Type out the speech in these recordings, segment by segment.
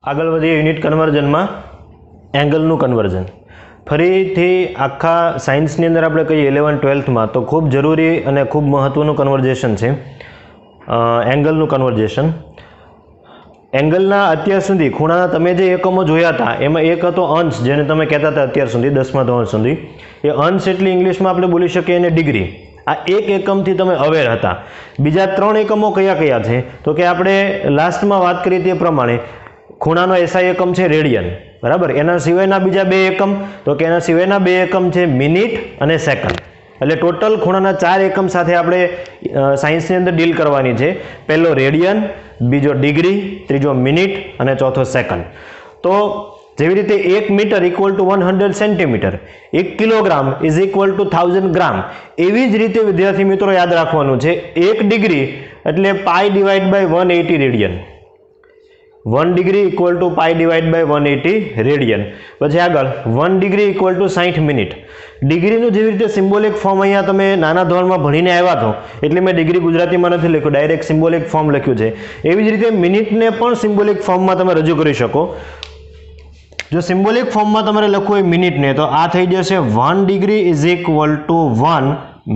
આગળ વધીએ unit કન્વર્ઝનમાં એંગલનું conversion. ફરીથી આખા સાયન્સની અંદર આપણે કહીએ 11-12માં તો ખૂબ જરૂરી અને ખૂબ મહત્ત્વનું કન્વર્ઝેશન છે એંગલનું કન્વર્ઝેશન. એંગલના અત્યાર સુધી ખૂણાના તમે જે એકમો જોયા હતા એમાં એક હતો અંશ, જેને તમે કહેતા હતા અત્યાર સુધી 10મા ધોરણ સુધી. એ અંશ એટલે ઇંગ્લિશમાં આપણે બોલી શકીએ એને ડિગ્રી. આ એક એકમથી તમે અવેર હતા. બીજા 3 એકમો કયા કયા છે તો કે આપણે લાસ્ટમાં વાત કરી તે પ્રમાણે ખૂણાનો એસઆઈ એકમ છે રેડિયન, બરાબર. એના સિવાયના બીજા 2 એકમ તો કે એના સિવાયના 2 એકમ છે મિનિટ અને સેકન્ડ. એટલે ટોટલ ખૂણાના 4 એકમ સાથે આપણે સાયન્સની અંદર ડીલ કરવાની છે. પહેલો રેડિયન, બીજો ડિગ્રી, ત્રીજો મિનિટ અને ચોથો સેકન્ડ. તો જેવી રીતે 1 metre equal to 100 centimetre, 1 kilogram is equal to 1000 gram, એવી જ રીતે વિદ્યાર્થી મિત્રો યાદ રાખવાનું છે 1 ડિગ્રી એટલે pi divide by 180 radian. 1 degree equal to pi divide by 180 radian. પછી આગળ 1 ડિગ્રી ઇક્વલ ટુ 60 મિનિટ. ડિગ્રીનું જેવી રીતે સિમ્બોલિક ફોર્મ અહીંયા તમે નાના ધોરણમાં ભણીને આવ્યા છો એટલે મેં ડિગ્રી ગુજરાતીમાં નથી લખ્યું, ડાયરેક્ટ સિમ્બોલિક ફોર્મ લખ્યું છે. એવી જ રીતે મિનિટને પણ સિમ્બોલિક ફોર્મમાં તમે રજૂ કરી શકો. જો સિમ્બોલિક ફોર્મમાં તમારે લખવું હોય મિનિટને તો આ થઈ જશે 1 degree is equal two 1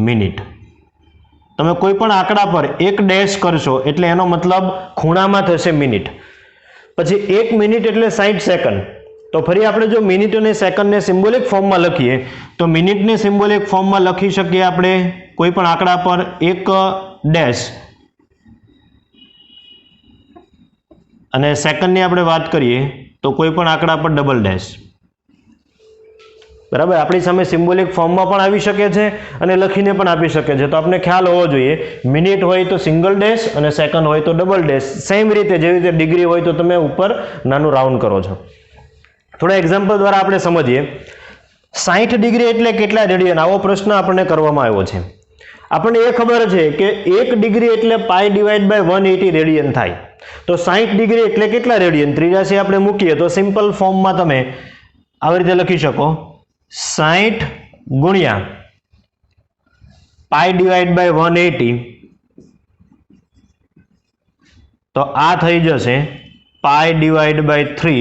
minute. તમે કોઈ પણ આંકડા પર એક ડેશ કરશો એટલે એનો મતલબ ખૂણામાં થશે મિનિટ. પછી 1 મિનિટ એટલે 60 સેકન્ડ. તો ફરી આપણે જો મિનિટ અને સેકન્ડને સિમ્બોલિક ફોર્મમાં લખીએ તો મિનિટને સિમ્બોલિક ફોર્મમાં લખી શકીએ આપણે કોઈ પણ આંકડા પર એક ડેશ, અને સેકન્ડની આપણે વાત કરીએ તો કોઈ પણ આંકડા પર ડબલ ડેશ. બરાબર. આપણી સામે સિમ્બોલિક ફોર્મમાં પણ આવી શકે છે અને લખીને પણ આપી શકે છે. તો આપણે ખ્યાલ હોવો જોઈએ, મિનિટ હોય તો સિંગલ ડેશ અને સેકન્ડ હોય તો ડબલ ડેશ. સેમ રીતે જેવી રીતે ડિગ્રી હોય તો તમે ઉપર નાનું રાઉન્ડ કરો છો. થોડા એક્ઝામ્પલ દ્વારા આપણે સમજીએ. 60 ડિગ્રી એટલે કેટલા રેડિયન, આવો પ્રશ્ન આપણને કરવામાં આવ્યો છે. આપણને એ ખબર છે કે 1 ડિગ્રી એટલે પાઈ ડિવાઈડ બાય 180 રેડિયન થાય. તો 60 ડિગ્રી એટલે કેટલા રેડિયન, 83 આપણે મૂકીએ તો સિમ્પલ ફોર્મમાં તમે આવી રીતે લખી શકો 60 ગુણ્યા પાઈ ડિવાઈડ બાય 180, તો આ થઈ જશે પાઈ ડિવાઈડ બાય 3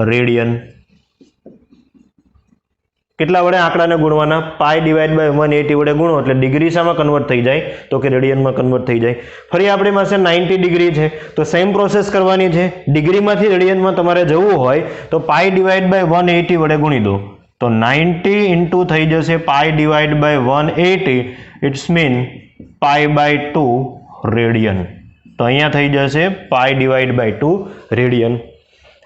રેડિયન. કેટલા વડે આંકડાને ગુણવાના? પાઈ ડિવાઈડ બાય 180 વડે ગુણો એટલે ડિગ્રી શામાં કન્વર્ટ થઈ જાય તો કે રેડિયનમાં કન્વર્ટ થઈ જાય. ફરી આપણી પાસે 90 ડિગ્રી છે તો સેમ પ્રોસેસ કરવાની છે. ડિગ્રીમાંથી રેડિયનમાં તમારે જવું હોય તો પાઈ ડિવાઈડ બાય 180 વડે ગુણી દો તો 90 ઇન્ટુ થઈ જશે pi divide by 180, it's mean pi by 2 radian. તો અહીંયા થઈ જશે પાઈ ડિવાઈડ બાય 2 રેડિયન.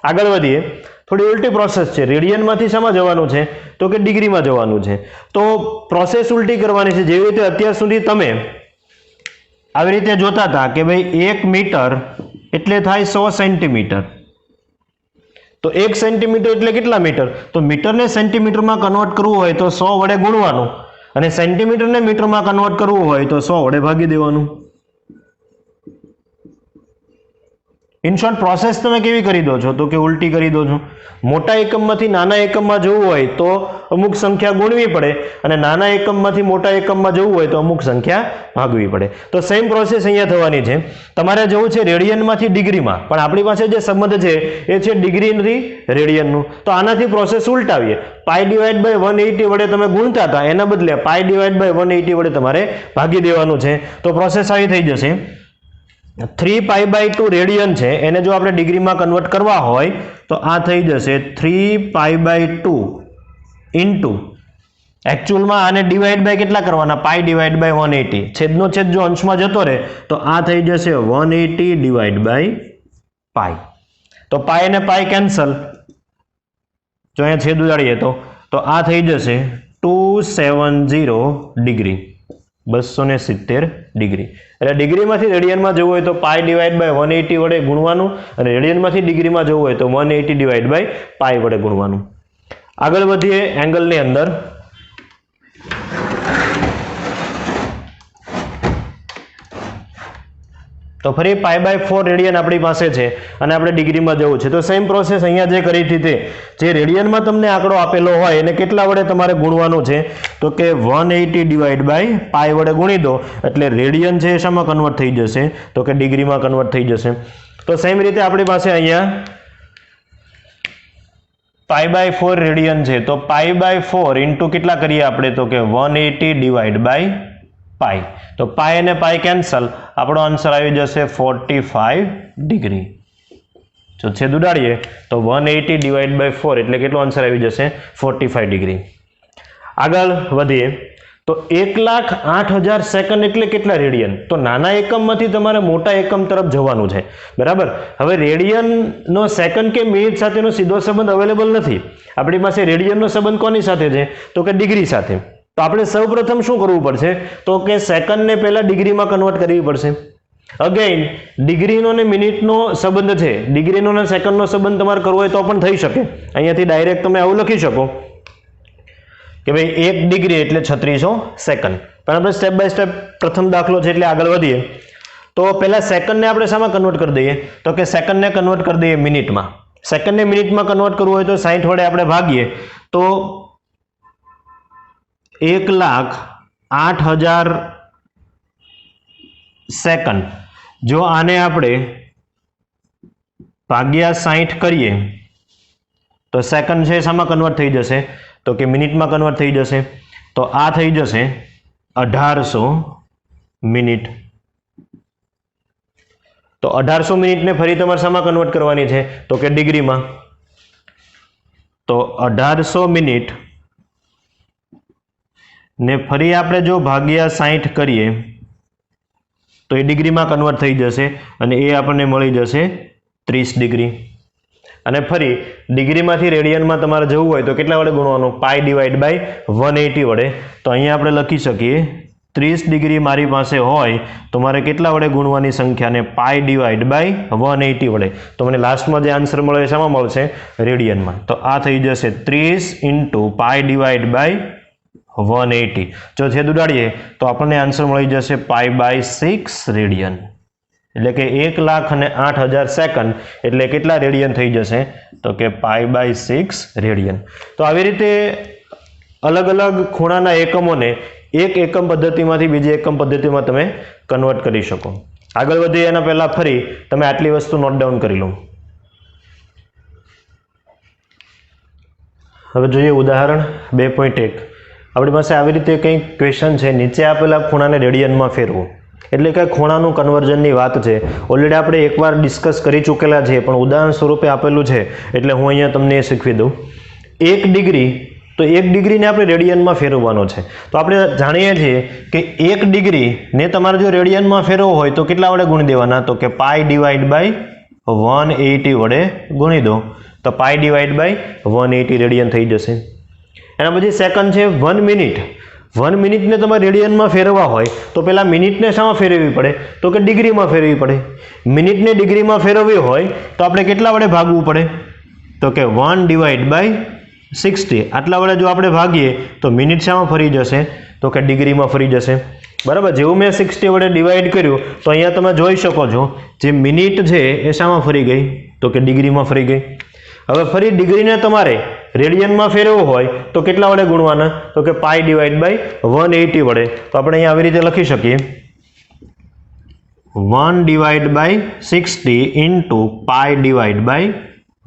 આગળ વધીએ. થોડી ઉલટી પ્રોસેસ છે. રેડિયનમાંથી શામાં જવાનું છે તો કે ડિગ્રીમાં જવાનું છે. તો પ્રોસેસ ઉલટી કરવાની છે. જેવી રીતે અત્યાર સુધી તમે આવી રીતે જોતા હતા કે ભાઈ 1 મીટર એટલે થાય 100 સેન્ટીમીટર. તો 1 સેન્ટીમીટર એટલે કેટલા મીટર? તો મીટરને સેન્ટીમીટરમાં કન્વર્ટ કરવું હોય તો 100 વડે ગુણવાનું, અને સેન્ટીમીટરને મીટરમાં કન્વર્ટ કરવું હોય તો 100 વડે ભાગી દેવાનું. ઇન શોર્ટ પ્રોસેસ તમે કેવી કરી દો છો તો કે ઉલટી કરી દો છો. મોટા એકમમાંથી નાના એકમમાં જવું હોય તો અમુક સંખ્યા ગુણવી પડે, અને નાના એકમમાંથી મોટા એકમમાં જવું હોય તો અમુક સંખ્યા ભાગવી પડે. તો સેમ પ્રોસેસ અહીંયા થવાની છે. તમારે જવું છે રેડિયનમાંથી ડિગ્રીમાં, પણ આપણી પાસે જે સંબંધ છે એ છે ડિગ્રીથી રેડિયનનું. તો આનાથી પ્રોસેસ ઉલટાવીએ. પાઈ ડિવાઈડ બાય 180 વડે તમે ગુણતા હતા એના બદલે પાઈ ડિવાઈડ બાય 180 વડે તમારે ભાગી દેવાનું છે. તો પ્રોસેસ આવી થઈ જશે. 3 પાઈ બાય 2 રેડિયન છે એને જો આપણે ડિગ્રીમાં કન્વર્ટ કરવા હોય તો આ થઈ જશે 3 પાઈ બાય 2 ઇન્ટુ, એકચ્યુઅલમાં આને ડિવાઈડ બાય કેટલા કરવાના? પાઈ ડિવાઈડ બાય 180. છેદનો છેદ જો અંશમાં જતો રહે તો આ થઈ જશે 180 ડિવાઈડ બાય પાઈ. તો પાઈ અને પાઈ કેન્સલ, જો અહીંયા છેદ ઉડાડીએ તો આ થઈ જશે 270 ડિગ્રી, 270 ડિગ્રી. એટલે ડિગ્રીમાંથી રેડિયનમાં જવું હોય તો પાઈ ડિવાઈડ બાય 180 વડે ગુણવાનું, અને રેડિયનમાંથી ડિગ્રીમાં જવું હોય તો 180 ડિવાઈડ બાય પાઈ વડે ગુણવાનું. આગળ વધીએ એંગલની અંદર. તો ફરી પાઈ બાય 4 રેડિયન આપણી પાસે છે અને આપણે ડિગ્રીમાં જવું છે. તો સેમ પ્રોસેસ અહીંયા જે કરી હતી તે, જે રેડિયનમાં તમને આંકડો આપેલો હોય એને કેટલા વડે તમારે ગુણવાનું છે તો કે 180 ડિવાઈડ બાય પાઈ વડે ગુણી દો એટલે રેડિયન છે એ શામાં કન્વર્ટ થઈ જશે તો કે ડિગ્રીમાં કન્વર્ટ થઈ જશે. તો સેમ રીતે આપણી પાસે અહીંયા π/4 રેડિયન છે તો π/4 ઇન્ટુ કેટલા કરીએ આપણે તો કે 180 ડિવાઈડ બાય પાઈ. તો પાઈ અને પાઈ કેન્સલ, આપણો આન્સર આવી જશે 45 ડિગ્રી. જો છેદ ઉડાડીએ તો 180 ડિવાઈડ બાય 4 એટલે કેટલો આન્સર આવી જશે 45 ડિગ્રી. આગળ વધીએ તો 1,08,000 સેકન્ડ એટલે કેટલા રેડિયન? તો નાના એકમમાંથી તમારે મોટા એકમ તરફ જવાનું છે, બરાબર. હવે રેડિયનનો સેકન્ડ કે મિનિટ સાથેનો સીધો સંબંધ અવેલેબલ નથી. આપણી પાસે રેડિયનનો સંબંધ કોની સાથે છે તો કે ડિગ્રી સાથે. તો આપણે સૌપ્રથમ શું કરવું પડશે તો કે સેકન્ડને પહેલા ડિગ્રીમાં કન્વર્ટ કરવી પડશે. અગેઇન ડિગ્રીનો ને મિનિટનો સંબંધ છે, ડિગ્રીનો ને સેકન્ડનો સંબંધ તમારે કરવો હોય તો પણ થઈ શકે. અહીંયાથી ડાયરેક્ટ તમે આવું લખી શકો કે ભાઈ 1 ડિગ્રી એટલે 3600 સેકન્ડ. પણ આપણે સ્ટેપ બાય સ્ટેપ પ્રથમ દાખલો છે એટલે આગળ વધીએ. તો પહેલા સેકન્ડને આપણે શામાં કન્વર્ટ કરી દઈએ તો કે સેકન્ડને કન્વર્ટ કરી દઈએ મિનિટમાં. સેકન્ડને મિનિટમાં કન્વર્ટ કરવું હોય તો 60 વડે આપણે ભાગીએ તો 1,08,000 સેકન્ડ. જો આને આપણે ભાગ્યા 60 કરીએ તો સેકન્ડ છે શામાં કન્વર્ટ થઈ જશે તો કે મિનિટમાં કન્વર્ટ થઈ જશે. તો આ થઈ જશે 1800 મિનિટ. તો 1800 મિનિટને ફરી તમારે શામાં કન્વર્ટ કરવાની છે તો કે ડિગ્રીમાં. તો 1800 મિનિટ ને ફરી આપણે જો ભાગ્યા 60 કરીએ તો એ ડિગ્રીમાં કન્વર્ટ થઈ જશે અને એ આપણને મળી જશે 30 ડિગ્રી. અને ફરી ડિગ્રીમાંથી રેડિયનમાં તમારે જવું હોય તો કેટલા વડે ગુણવાનું? પાઈ ડિવાઈડ બાય 180 વડે. તો અહીંયા આપણે લખી શકીએ 30 ડિગ્રી મારી પાસે હોય તો મારે કેટલા વડે ગુણવાની સંખ્યાને? પાઈ ડિવાઈડ બાય 180 વડે. તો મને લાસ્ટમાં જે આન્સર મળે શામાં મળશે? રેડિયનમાં. તો આ થઈ જશે 30 ઇન્ટુ પાઈ ડિવાઈડ બાય 180. જો છેદ ઉડાડીએ તો આપણને આન્સર મળી જશે π/6 રેડિયન. એટલે કે 1,08,000 સેકન્ડ એટલે કેટલા રેડિયન થઈ જશે તો કે π/6 રેડિયન. તો આવી રીતે અલગ અલગ ખૂણાના એકમોને એક એકમ પદ્ધતિમાંથી બીજી એકમ પદ્ધતિમાં તમે કન્વર્ટ કરી શકો. આગળ વધીએ એના પહેલા ફરી તમે આટલી વસ્તુ નોટ ડાઉન કરી લો. હવે જોઈએ ઉદાહરણ 2.1. આપણી પાસે આવી રીતે કંઈક ક્વેશ્ચન છે, નીચે આપેલા ખૂણાને રેડિયનમાં ફેરવો. એટલે કે ખૂણાનું કન્વર્ઝનની વાત છે. ઓલરેડી આપણે એકવાર ડિસ્કસ કરી ચૂકેલા છે પણ ઉદાહરણ સ્વરૂપે આપેલું છે એટલે હું અહીંયા તમને એ શીખવી દઉં. 1 ડિગ્રી, તો 1 ડિગ્રીને આપણે રેડિયનમાં ફેરવવાનો છે. તો આપણે જાણીએ છીએ કે 1 ડિગ્રીને તમારે જો રેડિયનમાં ફેરવવો હોય તો કેટલા વડે ગુણી દેવાના? તો કે પાઈ ડિવાઈડ બાય 180 વડે ગુણી દો. તો પાઈ ડિવાઈડ બાય 180 રેડિયન થઈ જશે. એના પછી સેકન્ડ છે 1 મિનિટ. 1 મિનિટને તમારે રેડિયનમાં ફેરવવા હોય તો પહેલાં મિનિટને શામાં ફેરવવી પડે તો કે ડિગ્રીમાં ફેરવવી પડે. મિનિટને ડિગ્રીમાં ફેરવવી હોય તો આપણે કેટલા વડે ભાગવું પડે તો કે 1 ડિવાઈડ બાય 60. આટલા વડે જો આપણે ભાગીએ તો મિનિટ શામાં ફરી જશે તો કે ડિગ્રીમાં ફરી જશે, બરાબર. જેવું મેં 60 વડે ડિવાઈડ કર્યું તો અહીંયા તમે જોઈ શકો છો જે મિનિટ છે એ શામાં ફરી ગઈ તો કે ડિગ્રીમાં ફરી ગઈ. હવે ફરી ડિગ્રીને તમારે રેડિયનમાં ફેરવવું હોય તો કેટલા વડે ગુણવાના તો કે પાઈ ડિવાઈડ બાય 180 વડે. તો આપણે અહીંયા આવી રીતે લખી શકીએ 1 divide by 60 into pi divide by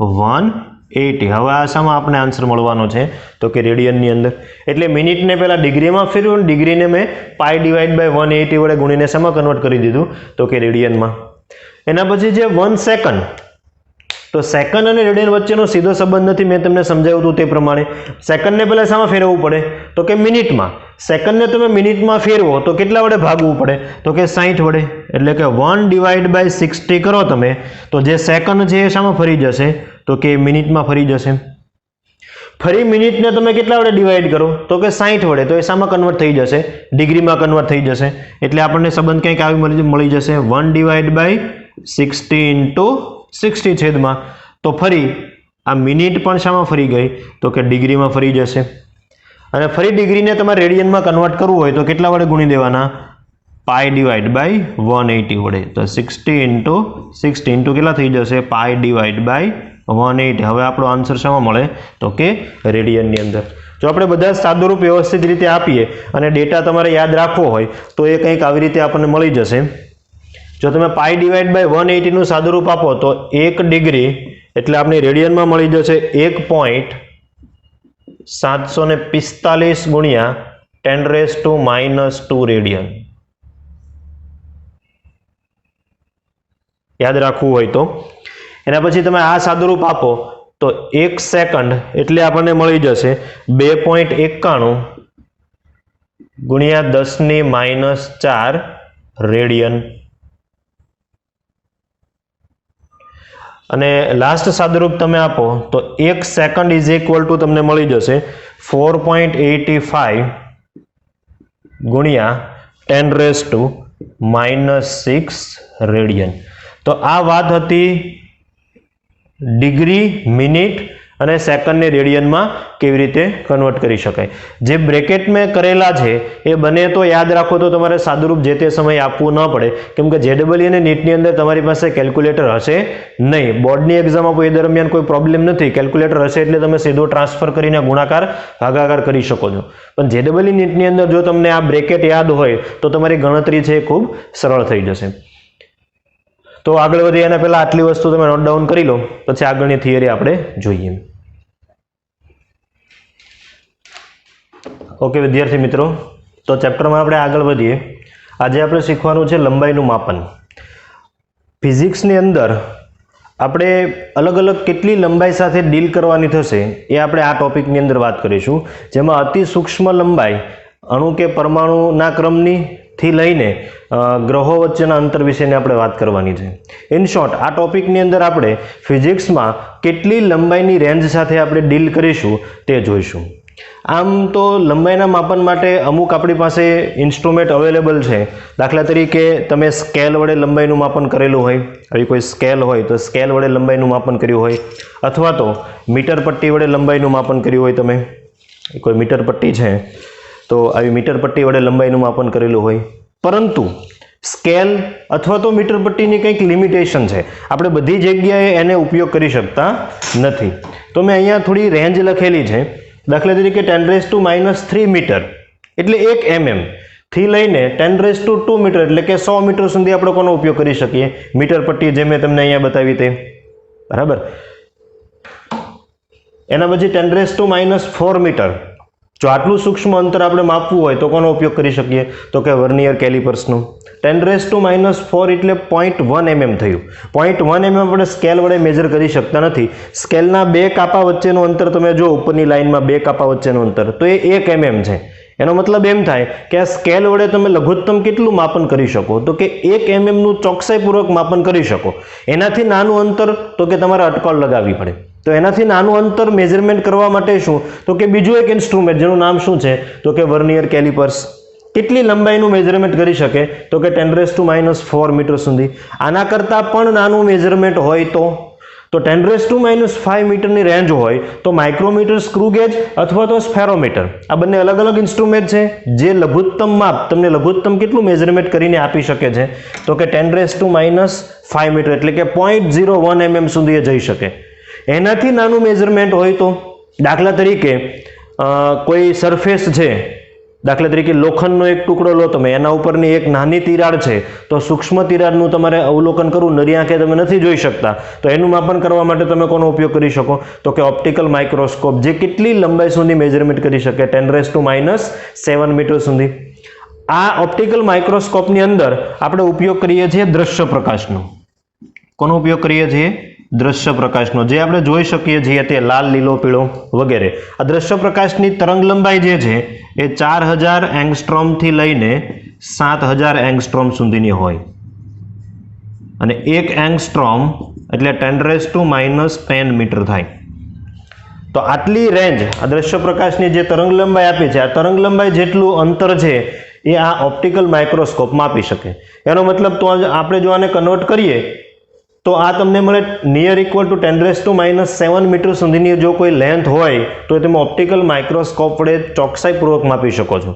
180. હવે આ શામાં આપણે આન્સર મળવાનો છે તો કે રેડિયનની અંદર. એટલે મિનિટને પહેલાં ડિગ્રીમાં ફેરવ્યું, ડિગ્રીને મેં પાઈ ડિવાઈડ બાય 180 વડે ગુણીને શામાં કન્વર્ટ કરી દીધું તો કે રેડિયનમાં. એના પછી જે 1 સેકન્ડ, તો સેકન્ડ અને રેડિયન વચ્ચેનો સીધો સંબંધ નથી, મેં તમને સમજાવ્યું હતું તે પ્રમાણે. સેકન્ડને પહેલાં શામાં ફેરવવું પડે તો કે મિનિટમાં. સેકન્ડને તમે મિનિટમાં ફેરવો તો કેટલા વડે ભાગવું પડે તો કે 60 વડે. એટલે કે 1 ડિવાઈડ બાય 60 કરો તમે તો જે સેકન્ડ છે એ શામાં ફરી જશે તો કે મિનિટમાં ફરી જશે. ફરી મિનિટને તમે કેટલા વડે ડિવાઈડ કરો તો કે 60 વડે, તો એ શામાં કન્વર્ટ થઈ જશે? ડિગ્રીમાં કન્વર્ટ થઈ જશે. એટલે આપણને સંબંધ કંઈક આવી મળી જશે 1 ડિવાઈડ બાય 60 ઇન્ટુ 60 છેદમાં. તો ફરી આ મિનિટ પણ શામાં ફરી ગઈ તો કે ડિગ્રીમાં ફરી જશે. અને ફરી ડિગ્રીને તમારે રેડિયનમાં કન્વર્ટ કરવું હોય તો કેટલા વડે ગુણી દેવાના? પાઈ ડિવાઈડ બાય 180 વડે. તો 60 ઇન્ટુ 60 ઇન્ટુ કેટલા થઈ જશે? Pi divide by 180. હવે આપણો આન્સર શામાં મળે તો કે રેડિયનની અંદર. જો આપણે બધા સાદુરૂપ વ્યવસ્થિત રીતે આપીએ અને ડેટા તમારે યાદ રાખવો હોય તો એ કંઈક આવી રીતે આપણને મળી જશે. જો તમે પાઈ ડિવાઈડ બાય 180 નું સાદુરૂપ આપો તો 1 ડિગ્રી એટલે આપણે રેડિયનમાં મળી જશે 1.745 ગુણ્યા 10⁻⁻² રેડિયન. યાદ રાખવું હોય તો એના પછી તમે આ સાદુરૂપ આપો તો 1 સેકન્ડ એટલે આપણને મળી જશે 2.91 ગુણ્યા 10⁻⁴ રેડિયન. અને લાસ્ટ સાદુરૂપ તમે આપો તો 1 સેકન્ડ ઇઝ ઇક્વલ ટુ તમને મળી જશે 4.85 ગુણ્યા 10⁻⁻6 રેડિયન. તો આ વાત હતી ડિગ્રી, મિનિટ અને સેકન્ડને રેડિયનમાં કેવી રીતે કન્વર્ટ કરી શકાય. જે બ્રેકેટ મેં કરેલા છે એ બને તો યાદ રાખો તો તમારે સાદુરૂપ જે તે સમયે આપવું ન પડે, કેમ કે JEE અને નીટની અંદર તમારી પાસે કેલ્ક્યુલેટર હશે નહીં. બોર્ડની એક્ઝામ આપો એ દરમિયાન કોઈ પ્રોબ્લેમ નથી, કેલ્ક્યુલેટર હશે એટલે તમે સીધો ટ્રાન્સફર કરીને ગુણાકાર ભાગાકાર કરી શકો છો. પણ JEE નીટની અંદર જો તમને આ બ્રેકેટ યાદ હોય તો તમારી ગણતરી છે એ ખૂબ સરળ થઈ જશે. તો આગળ વધીએ એના પહેલા આટલી વસ્તુ તમે નોટ ડાઉન કરી લો, પછી આગળની થિયરી આપણે જોઈએ. ઓકે વિદ્યાર્થી મિત્રો, તો ચેપ્ટરમાં આપણે આગળ વધીએ. આજે આપણે શીખવાનું છે લંબાઈનું માપન. ફિઝિક્સની અંદર આપણે અલગ અલગ કેટલી લંબાઈ સાથે ડીલ કરવાની થશે એ આપણે આ ટોપિકની અંદર વાત કરીશું, જેમાં અતિ સૂક્ષ્મ લંબાઈ અણુ કે પરમાણુના ક્રમની થી લઈને ગ્રહો વચ્ચેના અંતર વિશેની આપણે વાત કરવાની છે. ઇન શોર્ટ આ ટોપિકની અંદર આપણે ફિઝિક્સમાં કેટલી લંબાઈની રેન્જ સાથે આપણે ડીલ કરીશું તે જોઈશું. આમ તો લંબાઈના માપન માટે અમુક આપણી પાસે ઇન્સ્ટ્રુમેન્ટ અવેલેબલ છે. દાખલા તરીકે તમે સ્કેલ વડે લંબાઈનું માપન કરેલું હોય, આવી કોઈ સ્કેલ હોય તો સ્કેલ વડે લંબાઈનું માપન કર્યું હોય, અથવા તો મીટર પટ્ટી વડે લંબાઈનું માપન કર્યું હોય. તમે કોઈ મીટર પટ્ટી છે તો આવી મીટર પટ્ટી વડે લંબાઈનું માપન કરેલું હોય. પરંતુ સ્કેલ અથવા તો મીટર પટ્ટીની કંઈક લિમિટેશન છે, આપણે બધી જગ્યાએ એને ઉપયોગ કરી શકતા નથી. તો મેં અહીંયા થોડી રેન્જ લખેલી છે. દાખલા તરીકે 10⁻³ મીટર એટલે 1 mm થી લઈને 10⁻² મીટર એટલે કે 100 મીટર સુધી આપણે કોનો ઉપયોગ કરી શકીએ? મીટર પટ્ટી, જે મેં તમને અહીંયા બતાવી તે. બરાબર. એના પછી 10⁻⁴ મીટર, જો આટલું સૂક્ષ્મ અંતર આપણે માપવું હોય તો કોનો ઉપયોગ કરી શકીએ? તો કે વર્નિયર કેલિપર્સનો. 10⁻⁴ એટલે 0.1 mm થયું. 0.1 mm આપણે સ્કેલ વડે મેજર કરી શકતા નથી. સ્કેલના બે કાપા વચ્ચેનું અંતર તમે જો ઉપરની લાઇનમાં બે કાપા વચ્ચેનું અંતર, તો એ 1 mm છે. એનો મતલબ એમ થાય કે આ સ્કેલ વડે તમે લઘુત્તમ કેટલું માપન કરી શકો? તો કે 1 mm નું ચોકસાઈપૂર્વક માપન કરી શકો. એનાથી નાનું અંતર તો કે તમારે અટકળ લગાવવી પડે. તો એનાથી નાનું અંતર મેજરમેન્ટ કરવા માટે શું? તો કે બીજું એક ઇન્સ્ટ્રુમેન્ટ જેનું નામ શું છે? તો કે વર્નિયર કેલિપર્સ. કેટલી લંબાઈનું મેજરમેન્ટ કરી શકે? તો કે 10⁻⁴ મીટર સુધી. આના કરતાં પણ નાનું મેજરમેન્ટ હોય તો 10⁻⁵ મીટરની રેન્જ હોય તો માઇક્રોમીટર, સ્ક્રૂ ગેજ અથવા તો સ્ફેરોમીટર, આ બંને અલગ અલગ ઇન્સ્ટ્રુમેન્ટ છે જે લઘુત્તમ માપ તમને લઘુત્તમ કેટલું મેજરમેન્ટ કરીને આપી શકે છે? તો કે 10⁻⁵ મીટર એટલે કે 0.01 mm સુધી એ જઈ શકે. એનાથી નાનું મેજરમેન્ટ હોય તો દાખલા તરીકે કોઈ સરફેસ છે, દાખલા તરીકે લોખંડનો એક ટુકડો લો તમે, એના ઉપરની એક નાની તિરાડ છે, તો સૂક્ષ્મ તિરાડનું તમારે અવલોકન કરવું, નરી આંખે તમે નથી જોઈ શકતા, તો એનું માપન કરવા માટે તમે કોનો ઉપયોગ કરી શકો? તો કે ઓપ્ટિકલ માઇક્રોસ્કોપ, જે કેટલી લંબાઈ સુધી મેજરમેન્ટ કરી શકે? 10⁻⁷ મીટર સુધી. આ ઓપ્ટિકલ માઇક્રોસ્કોપની અંદર આપણે ઉપયોગ કરીએ છીએ દ્રશ્ય પ્રકાશનો. કોનો ઉપયોગ કરીએ છીએ? દ્રશ્ય પ્રકાશનો, જે આપણે જોઈ શકીએ છીએ તે લાલ, લીલો, પીળો વગેરે. આ દ્રશ્ય પ્રકાશની તરંગ લંબાઈ જે છે એ 4000 એંગસ્ટ્રોમ થી લઈને 7000 એંગસ્ટ્રોમ સુધીની હોય. અને 1 એંગસ્ટ્રોમ એટલે 10⁻⁻10 મીટર થાય. તો આટલી રેન્જ આ દ્રશ્ય પ્રકાશની જે તરંગ લંબાઈ આપી છે, આ તરંગ લંબાઈ જેટલું અંતર છે એ આ ઓપ્ટિકલ માઇક્રોસ્કોપ માપી શકે. એનો મતલબ તો આપણે જો આને કન્વર્ટ કરીએ તો આ તમને મળે નિયર ઇક્વલ ટુ 10⁻⁷ મીટર સુધીની જો કોઈ લેન્થ હોય તો તમે ઓપ્ટિકલ માઇક્રોસ્કોપ વડે ચોકસાઈપૂર્વક માપી શકો છો.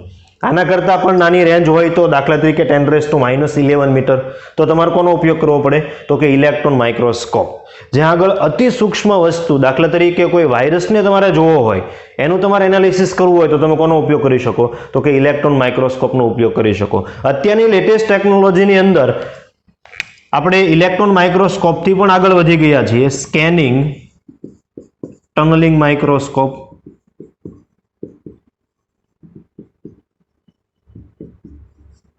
આના કરતાં પણ નાની રેન્જ હોય તો દાખલા તરીકે 10⁻11 મીટર, તો તમારે કોનો ઉપયોગ કરવો પડે? તો કે ઇલેક્ટ્રોન માઇક્રોસ્કોપ. જ્યાં આગળ અતિ સૂક્ષ્મ વસ્તુ, દાખલા તરીકે કોઈ વાયરસને તમારે જોવો હોય, એનું તમારે એનાલિસિસ કરવું હોય તો તમે કોનો ઉપયોગ કરી શકો? તો કે ઇલેક્ટ્રોન માઇક્રોસ્કોપનો ઉપયોગ કરી શકો. અત્યારની લેટેસ્ટ ટેકનોલોજીની અંદર આપણે ઇલેક્ટ્રોન માઇક્રોસ્કોપથી પણ આગળ વધી ગયા છીએ. Scanning tunnelling microscope.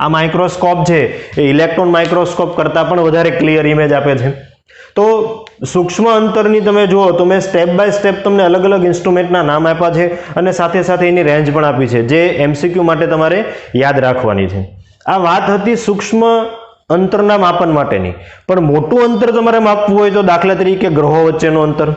આ માઇક્રોસ્કોપ છે એ ઇલેક્ટ્રોન માઇક્રોસ્કોપ કરતાં પણ વધારે ક્લિયર ઇમેજ આપે છે. તો સૂક્ષ્મ અંતરની તમે જુઓ તો મેં સ્ટેપ બાય સ્ટેપ તમને અલગ અલગ ઇન્સ્ટ્રુમેન્ટના નામ આપ્યા છે અને સાથે સાથે એની રેન્જ પણ આપી છે, જે MCQ માટે તમારે યાદ રાખવાની છે. આ વાત હતી સૂક્ષ્મ અંતરના માપન માટેની. પણ મોટું અંતર તમારે માપવું હોય તો દાખલા તરીકે ગ્રહો વચ્ચેનું અંતર,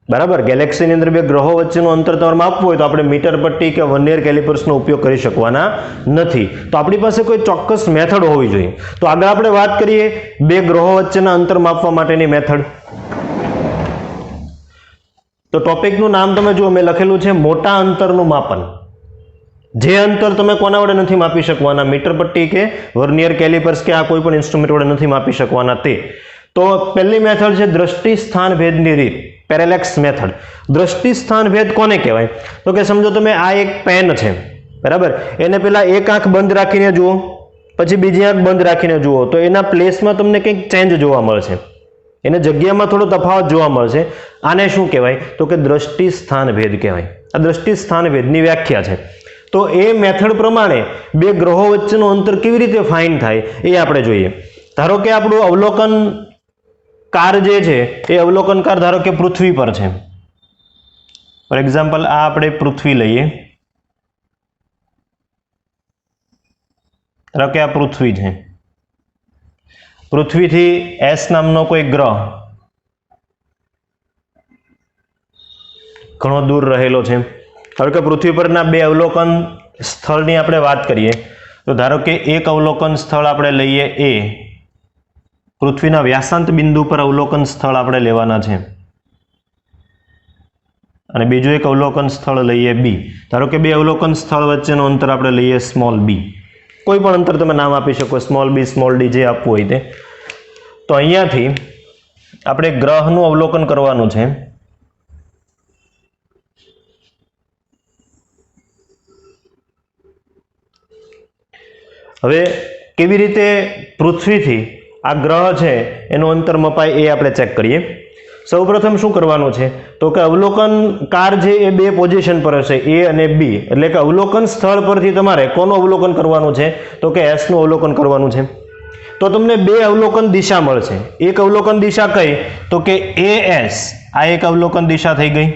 બરાબર, ગેલેક્સીની અંદર બે ગ્રહો વચ્ચેનું અંતર તમારે માપવું હોય તો આપણે મીટર પટ્ટી કે વર્નિયર કેલિપર્સનો ઉપયોગ કરી શકવાના નથી. તો આપણી પાસે કોઈ ચોક્કસ મેથડ હોવી જોઈએ. તો આગળ આપણે વાત કરીએ બે ગ્રહો વચ્ચેના અંતર માપવા માટેની મેથડ. તો ટોપિકનું નામ તમે જુઓ, મેં લખેલું છે મોટા અંતરનું માપન. જે અંતર તમે કોના વડે નથી માપી શકવાના, મીટર પટ્ટી કે વર્નિયર કેલિપર્સ કે આ કોઈ પણ ઇન્સ્ટ્રુમેન્ટ વડે નથી માપી શકવાના તે. તો પહેલી મેથડ છે દ્રષ્ટિ સ્થાન ભેદની રીત, પેરેલેક્સ મેથડ. દ્રષ્ટિ સ્થાન ભેદ કોને કહેવાય? તો કે સમજો તમે આ એક પેન છે, બરાબર, એને પેલા એક આંખ બંધ રાખીને જુઓ, પછી બીજી આંખ બંધ રાખીને જુઓ, તો એના પ્લેસમાં તમને કંઈક ચેન્જ જોવા મળશે, એને જગ્યામાં થોડો તફાવત જોવા મળશે. આને શું કહેવાય? તો કે દ્રષ્ટિ સ્થાન ભેદ કહેવાય. આ દ્રષ્ટિ સ્થાન ભેદની વ્યાખ્યા છે. તો એ મેથડ પ્રમાણે બે ગ્રહો વચ્ચેનું અંતર કેવી રીતે ફાઇન થાય એ આપણે જોઈએ. ધારો કે આપણું અવલોકન કાર જે છે એ અવલોકન કાર ધારો કે પૃથ્વી પર છે. ફોર એક્ઝામ્પલ આ આપણે પૃથ્વી લઈએ, ધારો કે આ પૃથ્વી છે. પૃથ્વીથી એસ નામનો કોઈ ગ્રહ ઘણો દૂર રહેલો છે. ધારો કે પૃથ્વી પરના બે અવલોકન સ્થળની આપણે વાત કરીએ તો ધારો કે એક અવલોકન સ્થળ આપણે લઈએ એ, પૃથ્વીના વ્યાસાંત બિંદુ પર અવલોકન સ્થળ આપણે લેવાના છે, અને બીજું એક અવલોકન સ્થળ લઈએ બી. ધારો કે બે અવલોકન સ્થળ વચ્ચેનું અંતર આપણે લઈએ સ્મોલ બી. કોઈ પણ અંતર તમે નામ આપી શકો, સ્મોલ બી, સ્મોલ ડી, જે આપવું હોય તે. તો અહીંયાથી આપણે ગ્રહનું અવલોકન કરવાનું છે. હવે કેવી રીતે પૃથ્વીથી આ ગ્રહ છે એનું અંતર મપાય એ આપણે ચેક કરીએ. સૌપ્રથમ શું કરવાનું છે તો કે અવલોકન કાર છે એ બે પોઝિશન પર હશે, એ અને બી. એટલે કે અવલોકન સ્થળ પરથી તમારે કોનું અવલોકન કરવાનું છે તો કે એસ નું અવલોકન કરવાનું છે. તો તમને બે અવલોકન દિશા મળશે. એક અવલોકન દિશા કઈ તો કે AS, આ એક અવલોકન દિશા થઈ ગઈ.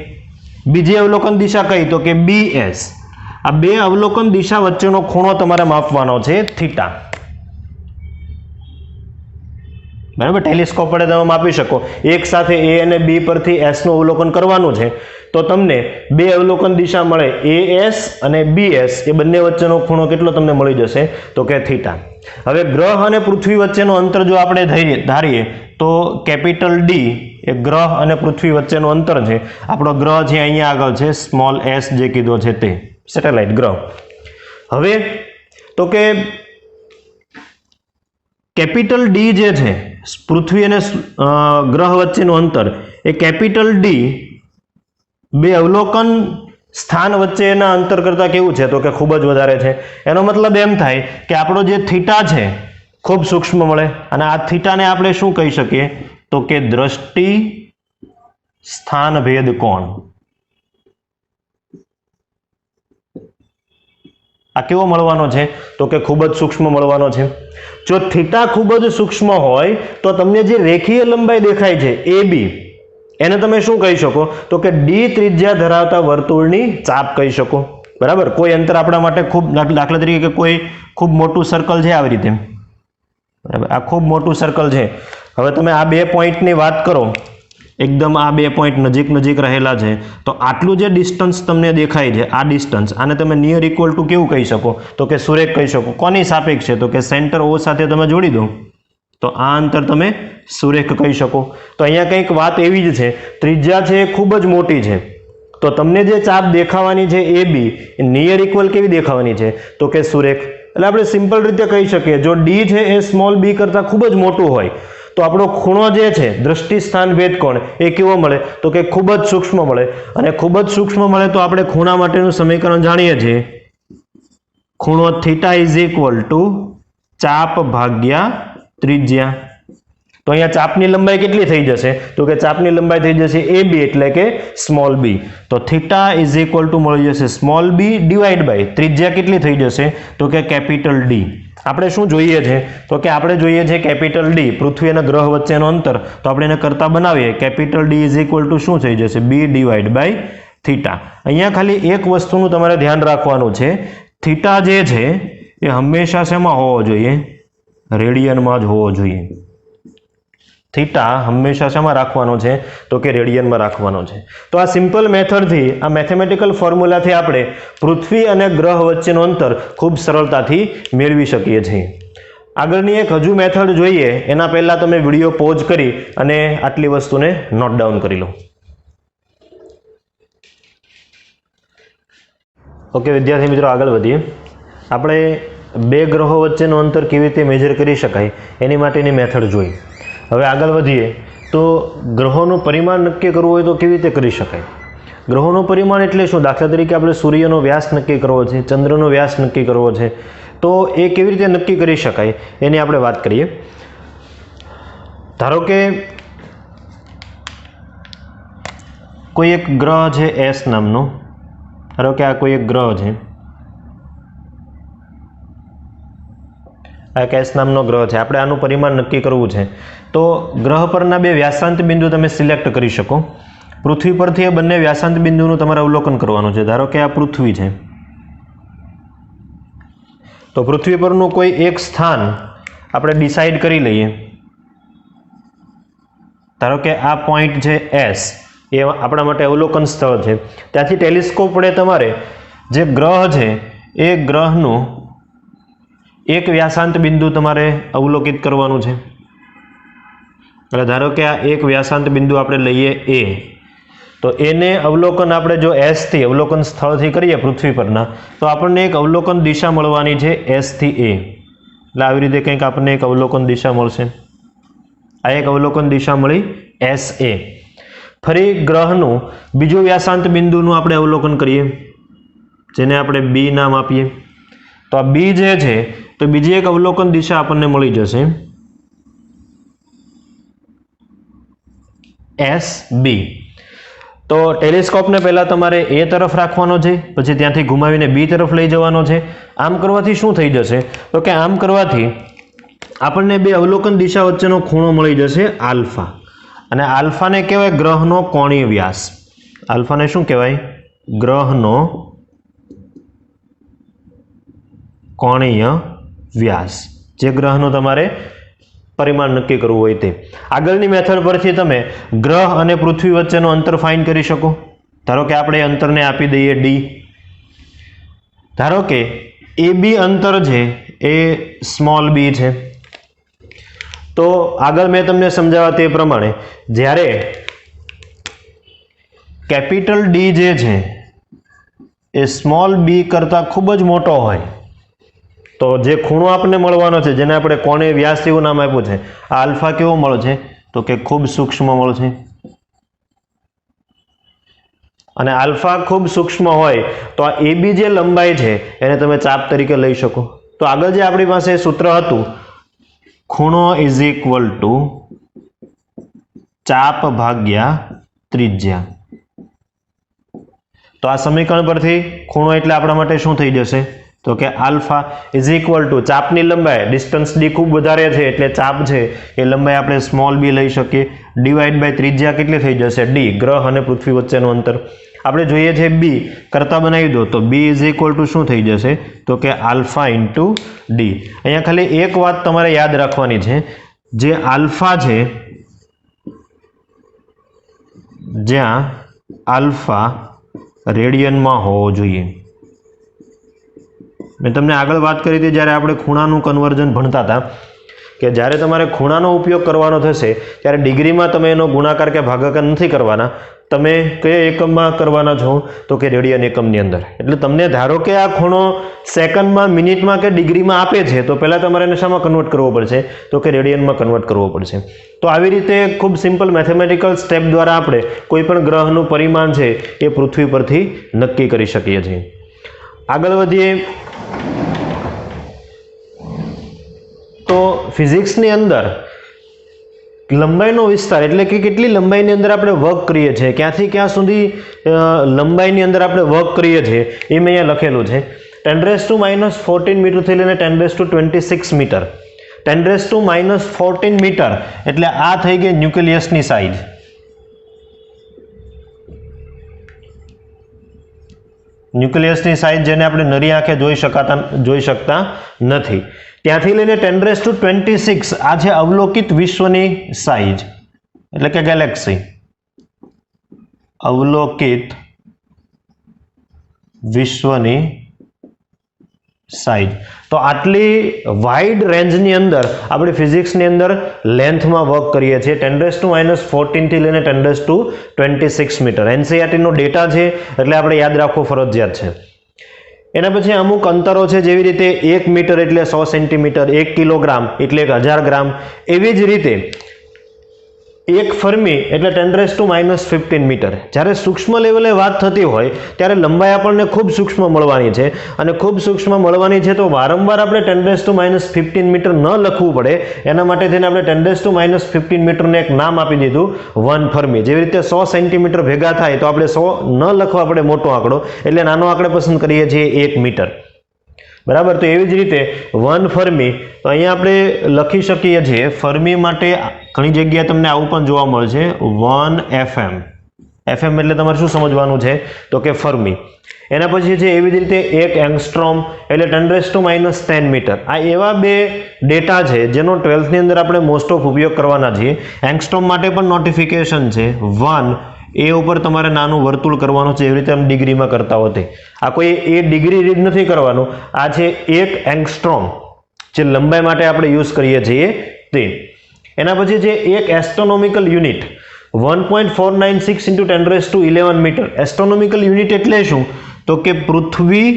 બીજી અવલોકન દિશા કઈ તો કે BS. આ બે અવલોકન દિશા વચ્ચેનો ખૂણો તમારે માપવાનો છે થીટા. બરાબર, ટેલિસ્કોપ વડે તમે માપી શકો. એક સાથે A અને B પરથી S નું અવલોકન કરવાનું છે તો તમને બે અવલોકન દિશા મળે, AS અને BS. એ બંને વચ્ચેનો ખૂણો કેટલો તમને મળી જશે તો કે થીટા. હવે ગ્રહ અને પૃથ્વી વચ્ચેનું અંતર જો આપણે ધારીએ તો કેપિટલ D એ ગ્રહ અને પૃથ્વી વચ્ચેનું અંતર છે. આપણો ગ્રહ છે અહીંયા આગળ છે, સ્મોલ s જે કીધો છે તે, સેટેલાઇટ ગ્રહ. હવે તો કે કેપિટલ D જે છે પૃથ્વી અને ગ્રહ વચ્ચેનું અંતર, એ કેપિટલ D બે અવલોકન સ્થાન વચ્ચેના અંતર કરતાં કેવું છે તો કે ખૂબ જ વધારે છે. એનો મતલબ એમ થાય કે આપણો જે થીટા છે ખૂબ સૂક્ષ્મ મળે, અને આ થીટાને આપણે શું કહી શકીએ તો કે દ્રષ્ટિ સ્થાન ભેદ કોણ. આ કેવો મળવાનો છે તો કે ખૂબ જ સૂક્ષ્મ મળવાનો છે. જો થીટા ખૂબ જ સૂક્ષ્મ હોય તો તમને જે રેખીય લંબાઈ દેખાય છે AB, એને તમે શું કહી શકો તો કે D ત્રિજ્યા ધરાવતા વર્તુળની ચાપ કહી શકો. બરાબર, કોઈ અંતર આપણા માટે ખૂબ, દાખલા તરીકે કોઈ ખૂબ મોટું સર્કલ છે આવી રીતે, બરાબર, આ ખૂબ મોટું સર્કલ છે. હવે તમે આ બે પોઈન્ટની વાત કરો, એકદમ આ બે પોઈન્ટ નજીક નજીક રહેલા છે, તો આટલું જે ડિસ્ટન્સ તમને દેખાય છે, આ ડિસ્ટન્સ, આને તમે નિયર ઇક્વલ ટુ કેવું કહી શકો તો કે સુરેખ કહી શકો. કોની સાપેક્ષ છે તો કે સેન્ટર O સાથે તમે જોડી દો તો આ અંતર તમે સુરેખ કહી શકો. તો અહીંયા કંઈક વાત એવી જ છે, ત્રિજ્યા છે એ ખૂબ જ મોટી છે, તો તમને જે ચાપ દેખાવાની છે AB એ નિયર ઇક્વલ કેવી દેખાવાની છે તો કે સુરેખ. એટલે આપણે સિમ્પલ રીતે કહી શકીએ, જો D છે એ સ્મોલ b કરતાં ખૂબ જ મોટું હોય તો આપણો ખૂણો જે છે દ્રષ્ટિ સ્થાન ભેદ કોણ એ કેવો મળે તો કે ખૂબ જ સૂક્ષ્મ મળે. અને ખૂબ જ સૂક્ષ્મ મળે તો આપણે ખૂણા માટેનું સમીકરણ જાણીએ છીએ, ખૂણો થીટા ઇઝ ઇક્વલ ટુ ચાપ ભાગ્યા ત્રિજ્યા. તો અહીંયા ચાપની લંબાઈ કેટલી થઈ જશે? તો કે ચાપની લંબાઈ થઈ જશે AB એટલે કે સ્મોલ b. તો થીટા ઇઝ ઇક્વલ ટુ મળી જશે સ્મોલ b ડિવાઈડ બાય ત્રિજ્યા કેટલી થઈ જશે? તો કે કેપિટલ D. આપણે શું જોઈએ છે? તો કે આપણે જોઈએ છે કેપિટલ D, પૃથ્વી અને ગ્રહ વચ્ચેનું અંતર. તો આપણે એને કરતા બનાવીએ. Capital D is equal to શું થઈ જશે? B divide by theta. અહીંયા ખાલી એક વસ્તુનું તમારે ધ્યાન રાખવાનું છે. થીટા જે છે એ હંમેશા શેમાં હોવો જોઈએ? રેડિયનમાં જ હોવો જોઈએ. થીટા હંમેશા શેમાં રાખવાનો છે? તો કે રેડિયનમાં રાખવાનો છે. તો આ સિમ્પલ મેથડથી, આ મેથેમેટિકલ ફોર્મ્યુલાથી આપણે પૃથ્વી અને ગ્રહ વચ્ચેનું અંતર ખૂબ સરળતાથી મેળવી શકીએ છીએ. આગળની એક હજુ મેથડ જોઈએ એના પહેલાં તમે વિડીયો પોઝ કરી અને આટલી વસ્તુને નોટ ડાઉન કરી લો. ઓકે વિદ્યાર્થી મિત્રો, આગળ વધીએ. આપણે બે ગ્રહો વચ્ચેનું અંતર કેવી રીતે મેજર કરી શકાય એની માટેની મેથડ જોઈ. હવે આગળ વધીએ તો ગ્રહોનું પરિમાણ નક્કી કરવું હોય તો કેવી રીતે કરી શકાય? ગ્રહોનું પરિમાણ એટલે શું? દાખલા તરીકે આપણે સૂર્યનો વ્યાસ નક્કી કરવો છે, ચંદ્રનો વ્યાસ નક્કી કરવો છે, તો એ કેવી રીતે નક્કી કરી શકાય એની આપણે વાત કરીએ. ધારો કે કોઈ એક ગ્રહ છે S નામનો. ધારો કે આ કોઈ એક ગ્રહ છે, આ એક S નામનો ગ્રહ છે. આપણે આનું પરિમાણ નક્કી કરવું છે તો ગ્રહ પરના બે વ્યાસાંત બિંદુ તમે સિલેક્ટ કરી શકો. પૃથ્વી પરથી એ બંને વ્યાસાંત બિંદુનું તમારે અવલોકન કરવાનું છે. ધારો કે આ પૃથ્વી છે, તો પૃથ્વી પરનું કોઈ એક સ્થાન આપણે ડિસાઈડ કરી લઈએ. ધારો કે આ પોઈન્ટ છે S, એ આપણા માટે અવલોકન સ્થળ છે. ત્યાંથી ટેલિસ્કોપ વડે તમારે જે ગ્રહ છે એ ગ્રહનું એક વ્યાસાંત બિંદુ તમારે અવલોકિત કરવાનું છે. એટલે ધારો કે આ એક વ્યાસાંત બિંદુ આપણે લઈએ A, તો એને અવલોકન આપણે જો S થી અવલોકન સ્થળથી કરીએ પૃથ્વી પરના, તો આપણને એક અવલોકન દિશા મળવાની છે S થી A. એટલે આવી રીતે કંઈક આપણને એક અવલોકન દિશા મળશે. આ એક અવલોકન દિશા મળી SA. ફરી ગ્રહનું બીજું વ્યાસાંત બિંદુનું આપણે અવલોકન કરીએ, જેને આપણે B નામ આપીએ. તો આ B જે છે તો બીજી એક અવલોકન દિશા આપણને મળી જશે SB. તો ટેલિસ્કોપને પહેલા તમારે A તરફ રાખવાનો છે, પછી ત્યાંથી ઘુમાવીને B તરફ લઈ જવાનો છે. આમ કરવાથી શું થઈ જશે? તો કે આમ કરવાથી આપણને બે અવલોકન દિશા વચ્ચેનો ખૂણો મળી જશે આલ્ફા. અને આલ્ફાને કહેવાય ગ્રહનો કોણીય વ્યાસ. આલ્ફાને શું કહેવાય? ગ્રહનો કોણીય વ્યાસ. જે ગ્રહનું તમારે પરિમાણ નક્કી કરવું હોય તે. આગળની મેથડ પરથી તમે ગ્રહ અને પૃથ્વી વચ્ચેનું અંતર ફાઇન્ડ કરી શકો. ધારો કે આપણે અંતરને આપી દઈએ D. ધારો કે AB અંતર છે એ સ્મોલ b છે. તો આગળ મેં તમને સમજાવ્યા તે પ્રમાણે જ્યારે કેપિટલ D જે છે એ સ્મોલ b કરતાં ખૂબ જ મોટો હોય તો જે ખૂણો આપણને મળવાનો છે, જેને આપણે કોણીય વ્યાસ એવું નામ આપ્યું છે, આ આલ્ફા કેવો મળશે? તો કે ખૂબ સૂક્ષ્મ મળશે. અને આલ્ફા ખૂબ સૂક્ષ્મ હોય તો આ AB જે લંબાઈ છે એને તમે ચાપ તરીકે લઈ શકો. તો આગળ જે આપણી પાસે સૂત્ર હતું, ખૂણો ઇઝ ઇક્વલ ટુ ચાપ ભાગ્યા ત્રિજ્યા. તો આ સમીકરણ પરથી ખૂણો એટલે આપણા માટે શું થઈ જશે? તો કે આલ્ફા ઇઝ ઇક્વલ ટુ ચાપની લંબાઈ, ડિસ્ટન્સ D ખૂબ વધારે છે એટલે ચાપ છે એ લંબાઈ આપણે સ્મોલ b લઈ શકીએ, ડિવાઈડ બાય ત્રિજ્યા કેટલી થઈ જશે? D, ગ્રહ અને પૃથ્વી વચ્ચેનું અંતર. આપણે જોઈએ છે B, કરતા બનાવી દો તો B ઇઝ ઇક્વલ ટુ શું થઈ જશે? તો કે આલ્ફા ઇન્ટુ D. અહીંયા ખાલી એક વાત તમારે યાદ રાખવાની છે, જે આલ્ફા છે, જ્યાં આલ્ફા રેડિયનમાં હોવો જોઈએ. મેં તમને આગળ વાત કરી હતી જ્યારે આપણે ખૂણાનું કન્વર્ઝન ભણતા હતા કે જ્યારે તમારે ખૂણાનો ઉપયોગ કરવાનો થશે ત્યારે ડિગ્રીમાં તમે એનો ગુણાકાર કે ભાગાકાર નથી કરવાના. તમે કયા એકમમાં કરવાના છો? તો કે રેડિયન એકમની અંદર. એટલે તમને ધારો કે આ ખૂણો સેકન્ડમાં, મિનિટમાં કે ડિગ્રીમાં આપે છે તો પહેલાં તમારે એને શામાં કન્વર્ટ કરવો પડશે? તો કે રેડિયનમાં કન્વર્ટ કરવો પડશે. તો આવી રીતે ખૂબ સિમ્પલ મેથેમેટિકલ સ્ટેપ દ્વારા આપણે કોઈ પણ ગ્રહનું પરિમાણ છે એ પૃથ્વી પરથી નક્કી કરી શકીએ છીએ. આગળ વધીએ તો ફિઝિક્સની અંદર લંબાઈનો વિસ્તાર એટલે કે કેટલી લંબાઈની અંદર આપણે વર્ક કરીએ છીએ, ક્યાંથી ક્યાં સુધી લંબાઈની અંદર આપણે વર્ક કરીએ છીએ એ મેં અહીંયા લખેલું છે. 10⁻14 મીટરથી લઈને 10⁻26 મીટર. 10⁻14 મીટર એટલે આ થઈ ગઈ ન્યુક્લિયસની સાઇઝ. ન્યુક્લિયસની સાઇઝ જેને આપણે નરી આંખે જોઈ શકતા નથી. ત્યાંથી લઈને 10⁻26 આ છે અવલોકિત વિશ્વની સાઇઝ એટલે કે ગેલેક્સી. અવલોકિત વિશ્વની સાઇઝ. તો આટલી વાઇડ રેન્જની અંદર આપણે ફિઝિક્સની અંદર લેન્થમાં વર્ક કરીએ છીએ. 10⁻14 થી લઈને 10⁻26 મીટર એનસીઈઆરટી નો ડેટા છે એટલે આપણે યાદ રાખવું ફરજિયાત છે. એના પછી અમુક અંતરો છે, જેવી રીતે 1 મીટર એટલે 100 સેન્ટીમીટર, 1 કિલોગ્રામ એટલે 1000 ગ્રામ. એવી જ રીતે 1 ફર્મી એટલે 10⁻15 મીટર. જ્યારે સૂક્ષ્મ લેવલે વાત થતી હોય ત્યારે લંબાઈ આપણને ખૂબ સૂક્ષ્મ મળવાની છે, અને ખૂબ સૂક્ષ્મ મળવાની છે તો વારંવાર આપણે 10⁻15 મીટર ન લખવું પડે એના માટે થઈને આપણે 10⁻15 મીટરને એક નામ આપી દીધું 1 ફર્મી. જેવી રીતે 100 સેન્ટીમીટર ભેગા થાય તો આપણે 100 ન લખવા પડે મોટો આંકડો, એટલે નાનો આંકડો પસંદ કરીએ છીએ 1 મીટર. બરાબર. તો એવી જ રીતે 1 ફર્મી તો અહીંયા આપણે લખી શકીએ છીએ ફર્મી માટે ઘણી જગ્યાએ તમને આવું પણ જોવા મળશે 1 FM. FM એટલે તમારે શું સમજવાનું છે તો કે ફર્મી. એના પછી છે એવી જ રીતે 1 એંગસ્ટ્રોમ એટલે 10⁻10 મીટર. આ એવા બે ડેટા છે જેનો 12th ની અંદર આપણે મોસ્ટ ઓફ ઉપયોગ કરવાના છીએ. એંગસ્ટ્રોમ માટે પણ નોટિફિકેશન છે 1 એ ઉપર તમારે નાનું વર્તુળ કરવાનું છે, એવી રીતે આમ ડિગ્રીમાં કરતા હોતે. આ કોઈ એ ડિગ્રી રીત નથી કરવાનું. આ છે 1 એંગસ્ટ્રોમ જે લંબાઈ માટે આપણે યુઝ કરીએ છીએ તે. એના પછી છે 1 એસ્ટ્રોનોમિકલ યુનિટ 1.496 × 10⁻11 મીટર. એસ્ટ્રોનોમિકલ યુનિટ એટલે શું તો કે પૃથ્વી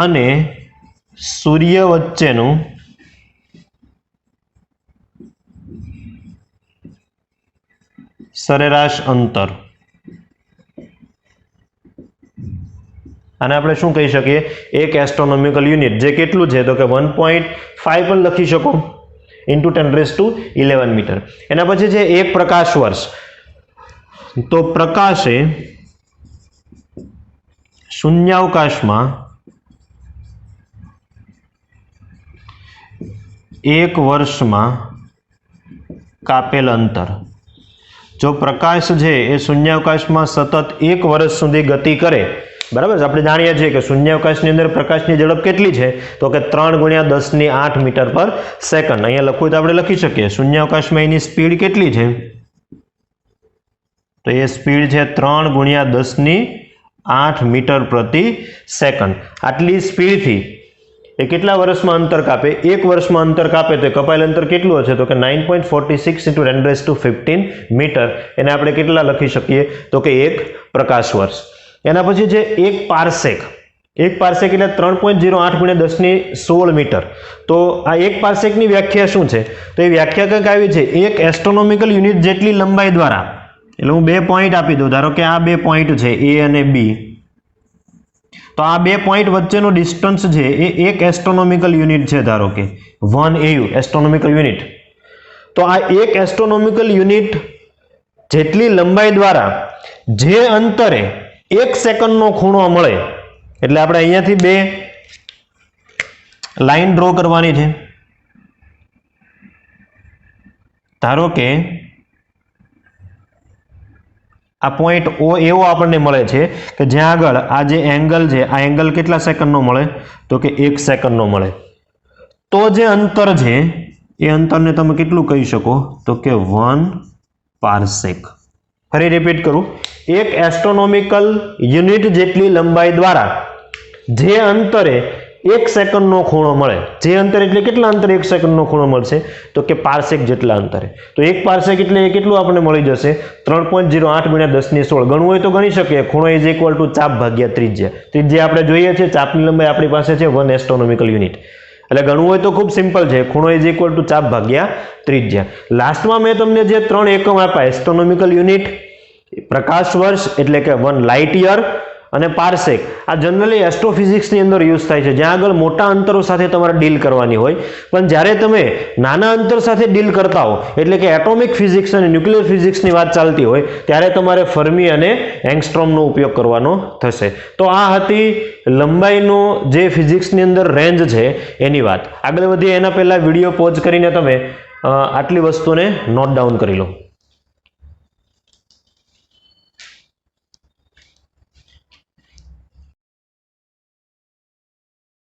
અને સૂર્ય વચ્ચેનું સરેરાશ અંતર. આને આપણે શું કહી શકીએ 1 એસ્ટ્રોનોમિકલ યુનિટ, જે કેટલું છે તો કે 1.5 પણ લખી શકો × 10⁻11 મીટર. એના પછી છે 1 પ્રકાશ વર્ષ. તો પ્રકાશે શૂન્યાવકાશમાં 1 વર્ષમાં કાપેલ અંતર. જો પ્રકાશ છે એ શૂન્યાવકાશમાં સતત 1 વર્ષ સુધી ગતિ કરે, બરાબર. આપણે જાણીએ છીએ કે શૂન્યાવકાશની અંદર પ્રકાશની ઝડપ કેટલી છે તો કે 3 × 10⁸ મીટર પર સેકન્ડ. અહીંયા લખવું તો આપણે લખી શકીએ શૂન્યાવકાશમાં એની સ્પીડ કેટલી છે તો એ સ્પીડ છે 3 × 10⁸ મીટર પ્રતિ સેકન્ડ. આટલી સ્પીડથી એ કેટલા વર્ષમાં અંતર કાપે? 1 વર્ષમાં અંતર કાપે તો કપાયેલ અંતર કેટલું હશે તો કે 9.46 × 10⁻15 મીટર. એને આપણે કેટલા લખી શકીએ તો કે 1 પ્રકાશ વર્ષ. એના પછી છે 1 પાર્સેક. 1 પાર્સેક એટલે 3.08 × 10⁻16 મીટર. તો આ 1 પાર્સેકની વ્યાખ્યા શું છે તો એ વ્યાખ્યા કંઈક આવી છે 1 એસ્ટ્રોનોમિકલ યુનિટ જેટલી લંબાઈ દ્વારા. એટલે હું 2 પોઈન્ટ આપી દઉં. ધારો કે આ 2 પોઈન્ટ છે A અને B. તો આ 2 પોઈન્ટ વચ્ચેનો ડિસ્ટન્સ છે એ 1 એસ્ટ્રોનોમિકલ યુનિટ છે. ધારો કે 1 AU એસ્ટ્રોનોમિકલ યુનિટ. તો આ 1 એસ્ટ્રોનોમિકલ યુનિટ જેટલી લંબાઈ દ્વારા જે અંતરે 1 સેકન્ડનો ખૂણો મળે, એટલે આપણે અહીંયાથી 2 લાઈન ડ્રો કરવાની છે. ધારો કે આ પોઈન્ટ O એવો આપણને મળે છે કે જ્યાં આગળ આ જે એંગલ છે આ એંગલ કેટલા સેકન્ડનો મળે તો કે 1 સેકન્ડનો મળે. તો જે અંતર છે એ અંતરને તમે કેટલું કહી શકો તો કે 1 પાર્સેક. ફરી રિપીટ કરું, 1 એસ્ટ્રોનોમિકલ યુનિટ જેટલી લંબાઈ દ્વારા જે અંતરે 1 સેકન્ડનો ખૂણો મળે, જે અંતર એટલે કેટલા અંતરે 1 સેકન્ડનો ખૂણો મળશે તો કે પાર્સેક જેટલા અંતરે. તો 1 પાર્સેક એટલે કેટલું આપણને મળી જશે 3.08 × 10⁻16. ગણવું હોય તો ગણી શકીએ. ખૂણો ઇઝ ઇક્વલ ટુ ચાપ ભાગ્યા ત્રિજ્યા. ત્રિજ્યા આપણે જોઈએ છે, ચાપની લંબાઈ આપણી પાસે છે 1 એસ્ટ્રોનોમિકલ યુનિટ. એટલે ગણવું હોય તો ખૂબ સિમ્પલ છે, ખૂણો ઇઝ ઇક્વલ ટુ ચાપ ભાગ્યા ત્રિજ્યા. લાસ્ટમાં મેં તમને જે 3 એકમ આપ્યા એસ્ટ્રોનોમિકલ યુનિટ, પ્રકાશ વર્ષ એટલે કે 1 લાઇટ યર અને પાર્સેક આ જનરલી એસ્ટ્રોફિઝિક્સની અંદર યુઝ થાય છે, જ્યાં આગળ મોટા અંતરો સાથે તમારે ડીલ કરવાની હોય. પણ જ્યારે તમે નાના અંતર સાથે ડીલ કરતા હો, એટલે કે એટોમિક ફિઝિક્સ અને ન્યુક્લિયર ફિઝિક્સની વાત ચાલતી હોય, ત્યારે તમારે ફર્મી અને એંગસ્ટ્રોમનો ઉપયોગ કરવાનો થશે. તો આ હતી લંબાઈનો જે ફિઝિક્સની અંદર રેન્જ છે એની વાત. આગળ વધીએ એના પહેલાં વિડીયો પોઝ કરીને તમે આટલી વસ્તુને નોટ ડાઉન કરી લો.